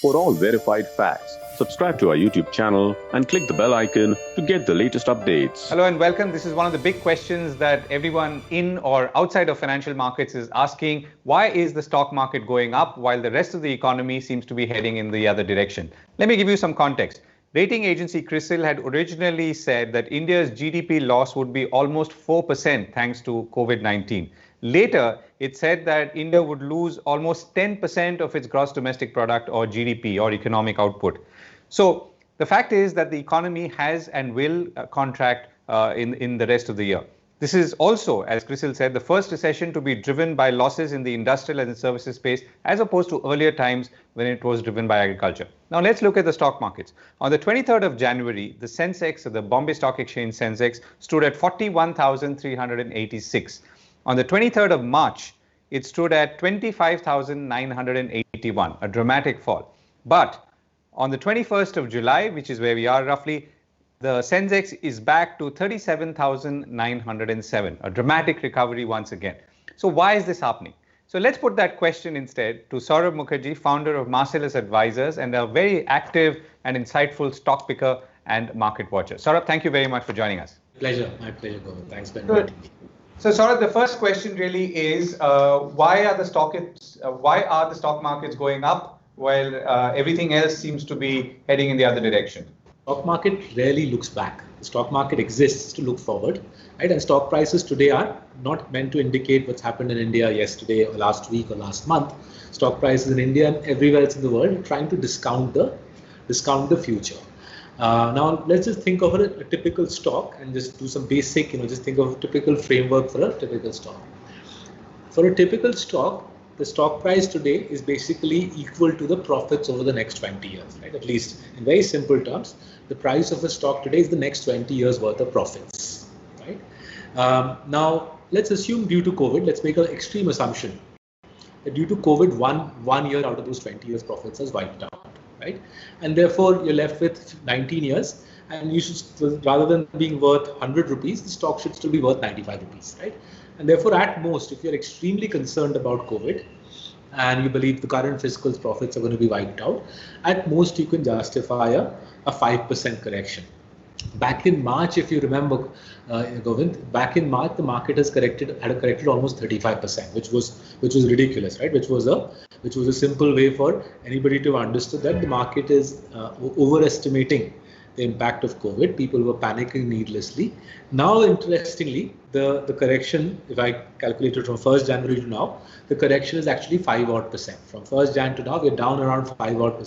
For all verified facts, subscribe to our YouTube channel and click the bell icon to get the latest updates. Hello and welcome. This is one of the big questions that everyone in or outside of financial markets is asking. Why is the stock market going up while the rest of the economy seems to be heading in the other direction? Let me give you some context. Rating agency CRISIL had originally said that India's GDP loss would be almost 4% thanks to COVID-19. Later, it said that India would lose almost 10% of its gross domestic product or GDP or economic output. So the fact is that the economy has and will contract in the rest of the year. This is also, as CRISIL said, the first recession to be driven by losses in the industrial and services space as opposed to earlier times when it was driven by agriculture. Now let's look at the stock markets. On the 23rd of January, the Sensex, the Bombay Stock Exchange Sensex, stood at 41,386. On the 23rd of March, it stood at 25,981, a dramatic fall. But on the 21st of July, which is where we are roughly, the Sensex is back to 37,907, a dramatic recovery once again. So why is this happening? So let's put that question instead to Saurabh Mukherjee, founder of Marcellus Advisors and a very active and insightful stock picker and market watcher. Saurabh, thank you very much for joining us. Pleasure. My pleasure, Govind. Thanks for inviting me. So, Saurabh, the first question really is why are the stock markets going up while everything else seems to be heading in the other direction? Stock market rarely looks back. The stock market exists to look forward, right? And stock prices today are not meant to indicate what's happened in India yesterday or last week or last month. Stock prices in India and everywhere else in the world are trying to discount the future. Now let's just think of a typical stock and just do some basic, just think of a typical framework for a typical stock. For a typical stock, the stock price today is basically equal to the profits over the next 20 years, right? At least in very simple terms, the price of a stock today is the next 20 years worth of profits, right? Now let's assume due to COVID, let's make an extreme assumption that due to COVID, one year out of those 20 years profits is wiped out. Right? And therefore, you're left with 19 years, and you should, rather than being worth 100 rupees, the stock should still be worth 95 rupees, right? And therefore, at most, if you're extremely concerned about COVID and you believe the current fiscal profits are going to be wiped out, at most you can justify a 5% correction. Back in March, if you remember, Govind, back in March, the market had corrected almost 35%, which was ridiculous, right? Which was a simple way for anybody to understand that the market is overestimating the impact of COVID. People were panicking needlessly. Now, interestingly, the correction, if I calculate it from 1st January to now, the correction is actually 5% odd. From 1st Jan to now, we're down around 5% odd,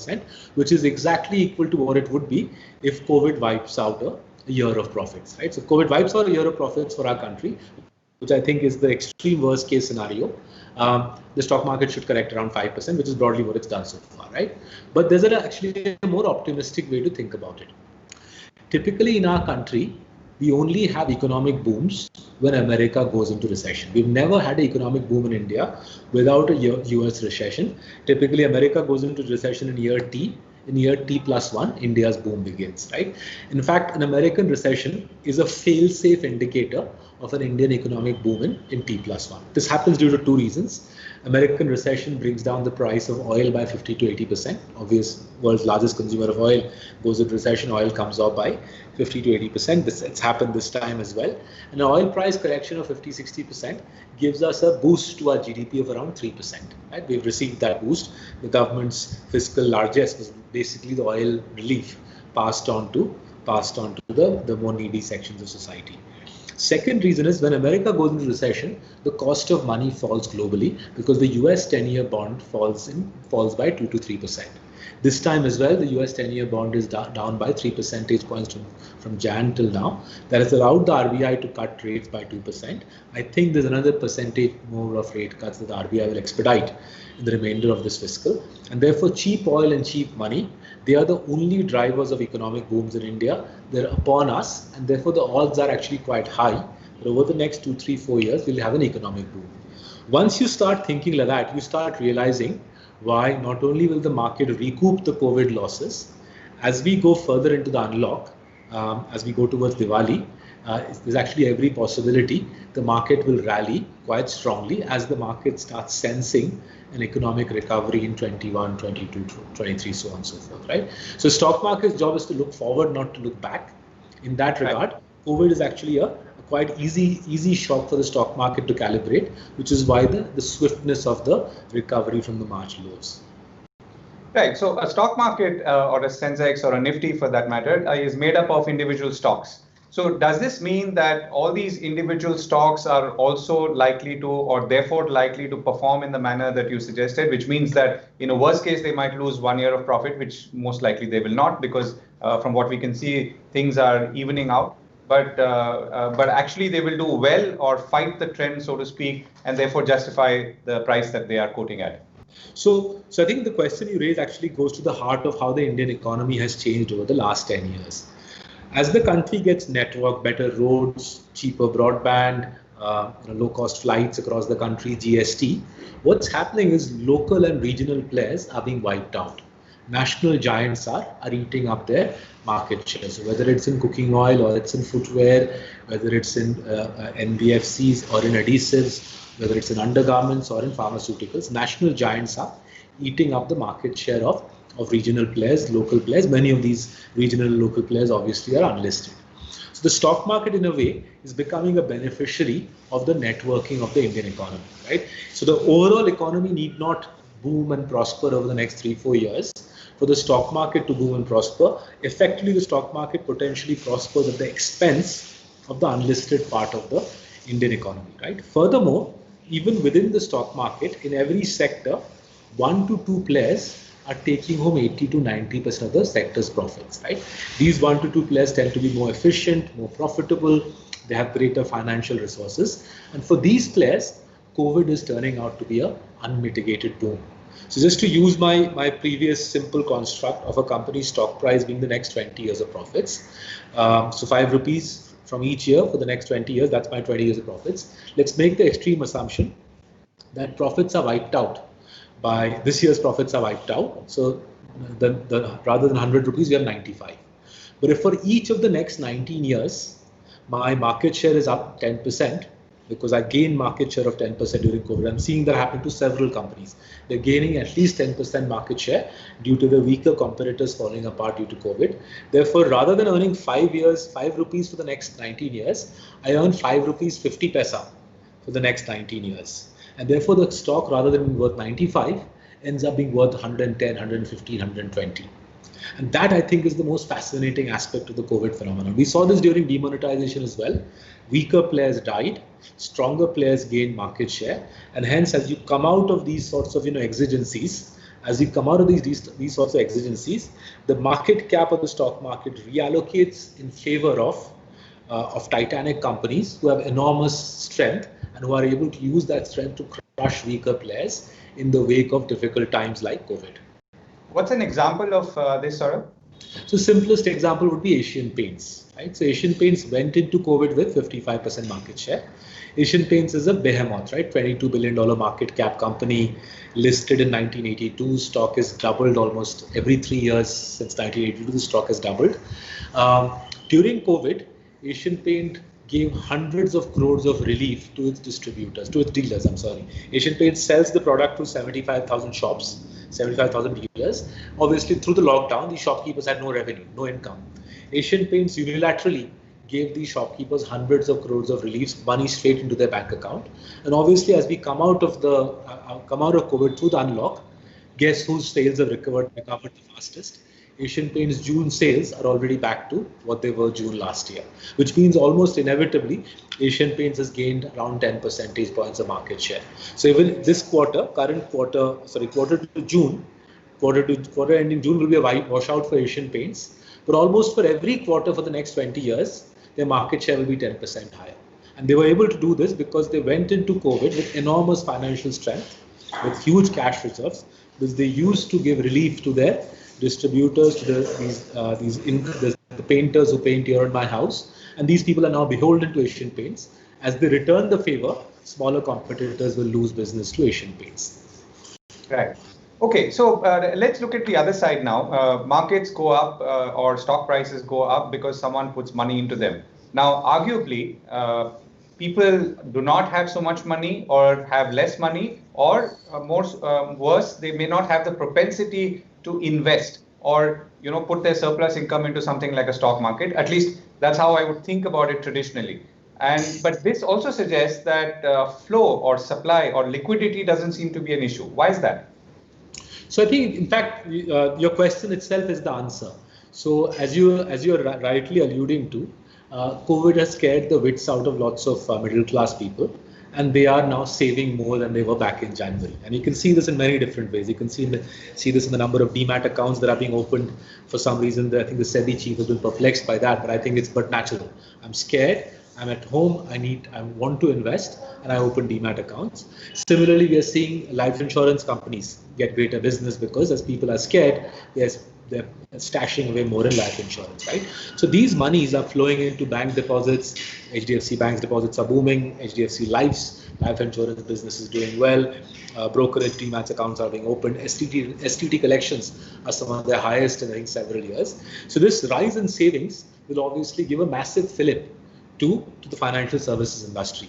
which is exactly equal to what it would be if COVID wipes out a year of profits, right? So COVID wipes out a year of profits for our country, which I think is the extreme worst case scenario. The stock market should correct around 5%, which is broadly what it's done so far, right? But there's actually a more optimistic way to think about it. Typically in our country, we only have economic booms when America goes into recession. We've never had an economic boom in India without a US recession. Typically, America goes into recession in year T. In year T+1, India's boom begins, right? In fact, an American recession is a fail-safe indicator of an Indian economic boom in T+1. This happens due to two reasons. American recession brings down the price of oil by 50 to 80%. Obvious, world's largest consumer of oil goes into recession, oil comes off by 50 to 80%. It's happened this time as well. And an oil price correction of 50, 60% gives us a boost to our GDP of around 3%. Right? We've received that boost. The government's fiscal largesse was basically the oil relief passed on to the more needy sections of society. Second reason is when America goes into recession, the cost of money falls globally because the US 10-year bond falls by 2 to 3%. This time as well, the US 10-year bond is down by 3 percentage points from Jan till now. That has allowed the RBI to cut rates by 2%. I think there's another percentage more of rate cuts that the RBI will expedite in the remainder of this fiscal. And therefore, cheap oil and cheap money, they are the only drivers of economic booms in India. They're upon us, and therefore the odds are actually quite high. But over the next 2, 3, 4 years, we'll have an economic boom. Once you start thinking like that, you start realizing why not only will the market recoup the COVID losses, as we go further into the unlock, as we go towards Diwali, there's actually every possibility the market will rally quite strongly as the market starts sensing an economic recovery in 21, 22, 23, so on and so forth, right? So stock market's job is to look forward, not to look back. In that regard, COVID is actually a quite easy shock for the stock market to calibrate, which is why the swiftness of the recovery from the March lows. Right. So a stock market or a Sensex or a Nifty for that matter is made up of individual stocks. So does this mean that all these individual stocks are also likely to, or therefore likely to perform in the manner that you suggested, which means that in a worst case, they might lose 1 year of profit, which most likely they will not, because from what we can see, things are evening out. But actually they will do well or fight the trend, so to speak, and therefore justify the price that they are quoting at. So I think the question you raise actually goes to the heart of how the Indian economy has changed over the last 10 years. As the country gets network, better roads, cheaper broadband, low-cost flights across the country, GST, what's happening is local and regional players are being wiped out. National giants are eating up their market share. So whether it's in cooking oil or it's in footwear, whether it's in NBFCs or in adhesives, whether it's in undergarments or in pharmaceuticals, national giants are eating up the market share of regional players, local players. Many of these regional and local players obviously are unlisted. So the stock market in a way is becoming a beneficiary of the networking of the Indian economy, right? So the overall economy need not boom and prosper over the next 3-4 years for the stock market to boom and prosper. Effectively, the stock market potentially prospers at the expense of the unlisted part of the Indian economy, right? Furthermore, even within the stock market, in every sector, 1 to 2 players are taking home 80 to 90% of the sector's profits, right? These 1 to 2 players tend to be more efficient, more profitable, they have greater financial resources. And for these players, COVID is turning out to be an unmitigated boom. So just to use my previous simple construct of a company's stock price being the next 20 years of profits, so 5 rupees from each year for the next 20 years, that's my 20 years of profits. Let's make the extreme assumption that profits are wiped out. By this year's profits are wiped out. So rather than 100 rupees, we have 95. But if for each of the next 19 years, my market share is up 10%, because I gained market share of 10% during COVID. I'm seeing that happen to several companies. They're gaining at least 10% market share due to the weaker competitors falling apart due to COVID. Therefore, rather than earning 5 rupees for the next 19 years, I earn 5 rupees 50 paisa for the next 19 years. And therefore, the stock, rather than being worth 95, ends up being worth 110, 115, 120. And that, I think, is the most fascinating aspect of the COVID phenomenon. We saw this during demonetization as well. Weaker players died, stronger players gained market share, and hence, as you come out of these sorts of exigencies, these sorts of exigencies, the market cap of the stock market reallocates in favor of titanic companies who have enormous strength and who are able to use that strength to crush weaker players in the wake of difficult times like COVID. What's an example of this, Saurabh? So simplest example would be Asian Paints, right? So Asian Paints went into COVID with 55% market share. Asian Paints is a behemoth, right? $22 billion market cap company, listed in 1982. Stock has doubled almost every 3 years since 1982. The stock has doubled. During COVID, Asian Paint gave hundreds of crores of relief to its distributors, to its dealers, Asian Paints sells the product to 75,000 shops, 75,000 dealers. Obviously, through the lockdown, the shopkeepers had no revenue, no income. Asian Paints unilaterally gave these shopkeepers hundreds of crores of relief, money straight into their bank account. And obviously, as we come out of COVID through the unlock, guess whose sales have recovered the fastest? Asian Paints June sales are already back to what they were June last year, which means almost inevitably Asian Paints has gained around 10 percentage points of market share. So even this quarter to June, quarter ending June will be a washout for Asian Paints, but almost for every quarter for the next 20 years, their market share will be 10% higher. And they were able to do this because they went into COVID with enormous financial strength, with huge cash reserves, which they used to give relief to their distributors, to the painters who paint here at my house, and these people are now beholden to Asian Paints. As they return the favor, smaller competitors will lose business to Asian Paints. Right. Okay, so let's look at the other side now. Markets go up or stock prices go up because someone puts money into them. Now, arguably, people do not have so much money or have less money, or worse, they may not have the propensity to invest or put their surplus income into something like a stock market. At least that's how I would think about it traditionally. But this also suggests that flow or supply or liquidity doesn't seem to be an issue. Why is that? So I think, in fact, your question itself is the answer. So as you're rightly alluding to, COVID has scared the wits out of lots of middle class people, and they are now saving more than they were back in January. And you can see this in many different ways. You can see this in the number of demat accounts that are being opened. For some reason, I think the SEBI chief has been perplexed by that, but I think it's but natural. I'm scared. I'm at home. I want to invest, and I open demat accounts. Similarly, we are seeing life insurance companies get greater business because as people are scared, they're stashing away more in life insurance, right? So these monies are flowing into bank deposits. HDFC Bank's deposits are booming. HDFC Life's life insurance business is doing well. Brokerage demat accounts are being opened. STT collections are some of their highest in, I think, several years. So this rise in savings will obviously give a massive fillip to the financial services industry,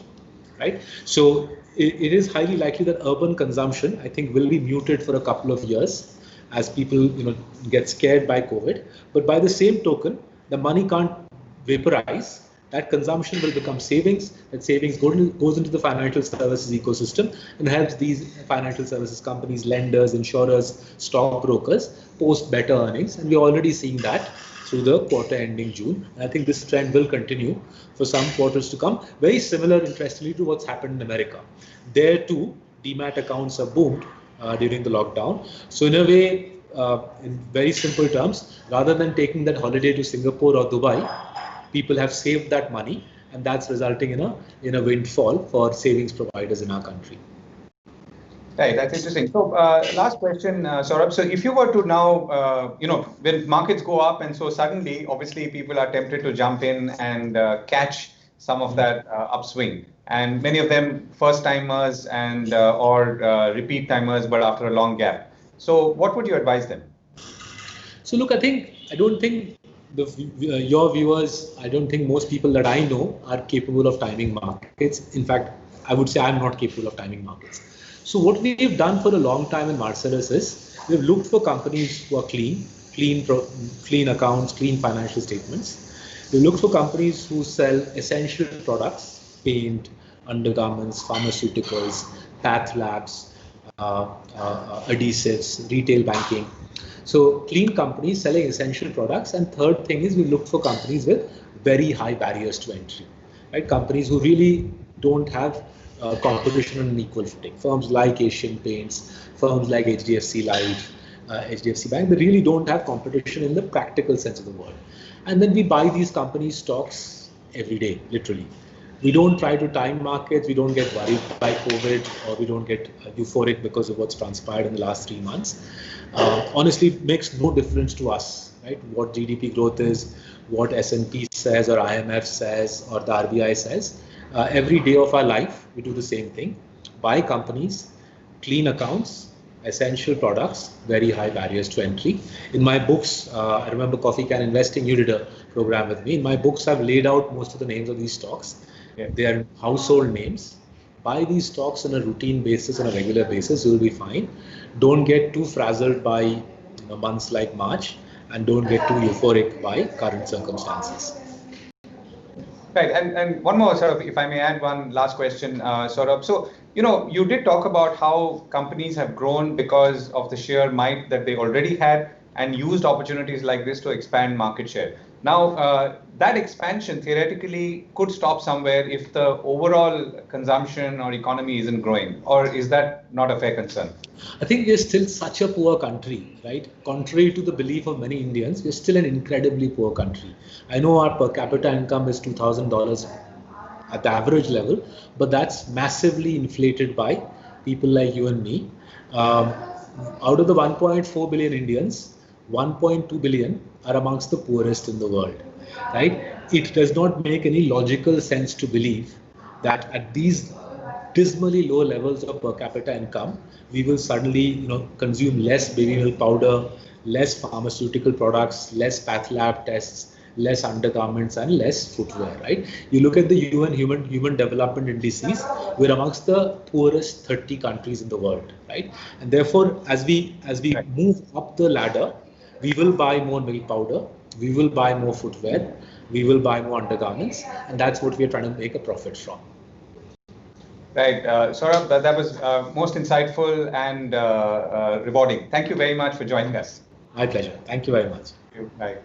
right? So it is highly likely that urban consumption, I think, will be muted for a couple of years as people get scared by COVID. But by the same token, the money can't vaporize. That consumption will become savings. That savings goes into the financial services ecosystem and helps these financial services companies, lenders, insurers, stockbrokers post better earnings. And we're already seeing that through the quarter ending June. And I think this trend will continue for some quarters to come. Very similar, interestingly, to what's happened in America. There too, demat accounts have boomed during the lockdown. So in a way, in very simple terms, rather than taking that holiday to Singapore or Dubai, people have saved that money, and that's resulting in a windfall for savings providers in our country. Right, that's interesting. So last question, Saurabh. So if you were to now, when markets go up and so suddenly, obviously people are tempted to jump in and catch some of that upswing. And many of them first timers and or repeat timers, but after a long gap. So what would you advise them? So look, I don't think your viewers, I don't think most people that I know are capable of timing markets. In fact, I would say I'm not capable of timing markets. So what we've done for a long time in Marcellus is we've looked for companies who are clean accounts, clean financial statements. We look for companies who sell essential products, paint, undergarments, pharmaceuticals, path labs, adhesives, retail banking. So clean companies selling essential products. And third thing is we look for companies with very high barriers to entry, right? Companies who really don't have competition on an equal footing. Firms like Asian Paints, firms like HDFC Life, HDFC Bank, they really don't have competition in the practical sense of the word. And then we buy these companies' stocks every day, literally. We don't try to time markets. We don't get worried by COVID, or we don't get euphoric because of what's transpired in the last 3 months. Honestly, it makes no difference to us, right? What GDP growth is, what S&P says or IMF says or the RBI says. Every day of our life, we do the same thing. Buy companies, clean accounts, essential products, very high barriers to entry. In my books, I remember Coffee Can Investing, you did a program with me. In my books, I've laid out most of the names of these stocks. Yeah. They are household names. Buy these stocks on a routine basis, on a regular basis, you'll be fine. Don't get too frazzled by months like March, and don't get too euphoric by current circumstances. Right, and one more, sort of, if I may add one last question, Saurabh. So, you did talk about how companies have grown because of the sheer might that they already had and used opportunities like this to expand market share. Now, that expansion theoretically could stop somewhere if the overall consumption or economy isn't growing, or is that not a fair concern? I think we're still such a poor country, right? Contrary to the belief of many Indians, we're still an incredibly poor country. I know our per capita income is $2,000 at the average level, but that's massively inflated by people like you and me. Out of the 1.4 billion Indians, 1.2 billion are amongst the poorest in the world, right? It does not make any logical sense to believe that at these dismally low levels of per capita income, we will suddenly, consume less baby milk powder, less pharmaceutical products, less path lab tests, less undergarments and less footwear, right? You look at the human development indices, we're amongst the poorest 30 countries in the world, right? And therefore, as we move up the ladder, we will buy more milk powder, we will buy more footwear, we will buy more undergarments, and that's what we're trying to make a profit from. Right. Saurabh, that was most insightful and rewarding. Thank you very much for joining us. My pleasure. Thank you very much. Thank you. Bye.